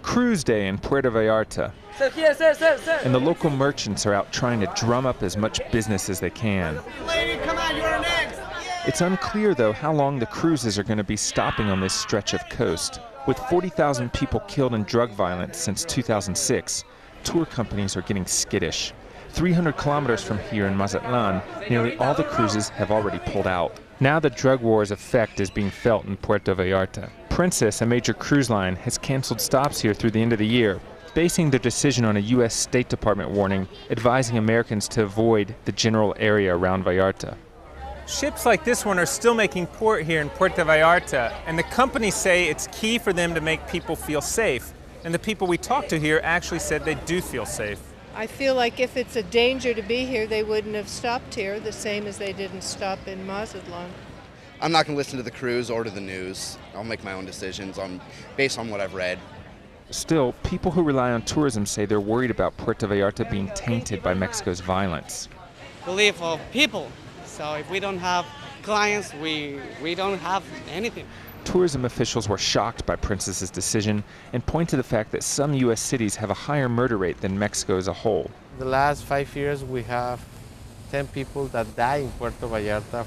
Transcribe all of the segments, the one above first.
cruise day in Puerto Vallarta, and the local merchants are out trying to drum up as much business as they can. Lady, come on, you're next. It's unclear, though, how long the cruises are going to be stopping on this stretch of coast. With 40,000 people killed in drug violence since 2006, tour companies are getting skittish. 300 kilometers from here in Mazatlan, nearly all the cruises have already pulled out. Now the drug war's effect is being felt in Puerto Vallarta. Princess, a major cruise line, has canceled stops here through the end of the year, basing their decision on a U.S. State Department warning advising Americans to avoid the general area around Vallarta. Ships like this one are still making port here in Puerto Vallarta, and the companies say it's key for them to make people feel safe. And the people we talked to here actually said they do feel safe. I feel like if it's a danger to be here, they wouldn't have stopped here, the same as they didn't stop in Mazatlan. I'm not going to listen to the crews or to the news. I'll make my own decisions based on what I've read. Still, people who rely on tourism say they're worried about Puerto Vallarta being tainted by Mexico's violence. We live for people, so if we don't have clients, we don't have anything. Tourism officials were shocked by Princess's decision and point to the fact that some U.S. cities have a higher murder rate than Mexico as a whole. The last 5 years we have 10 people that die in Puerto Vallarta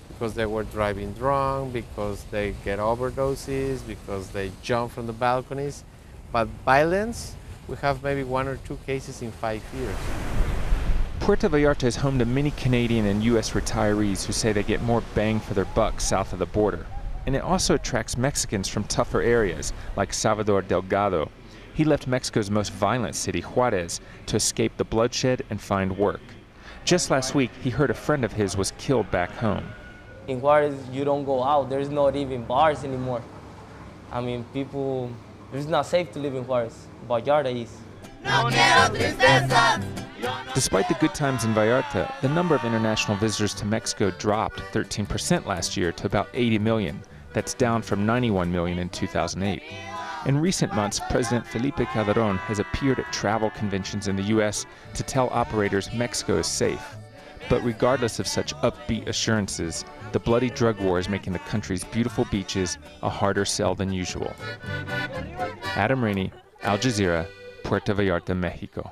because they were driving drunk, because they get overdoses, because they jump from the balconies. But violence, we have maybe 1 or 2 cases in 5 years. Puerto Vallarta is home to many Canadian and U.S. retirees who say they get more bang for their buck south of the border. And it also attracts Mexicans from tougher areas, like Salvador Delgado. He left Mexico's most violent city, Juarez, to escape the bloodshed and find work. Just last week, he heard a friend of his was killed back home. In Juarez, you don't go out. There's not even bars anymore. I mean, it's not safe to live in Juarez. Vallarta is. Despite the good times in Vallarta, the number of international visitors to Mexico dropped 13% last year to about 80 million. That's down from 91 million in 2008. In recent months, President Felipe Calderón has appeared at travel conventions in the U.S. to tell operators Mexico is safe. But regardless of such upbeat assurances, the bloody drug war is making the country's beautiful beaches a harder sell than usual. Adam Rainey, Al Jazeera, Puerto Vallarta, Mexico.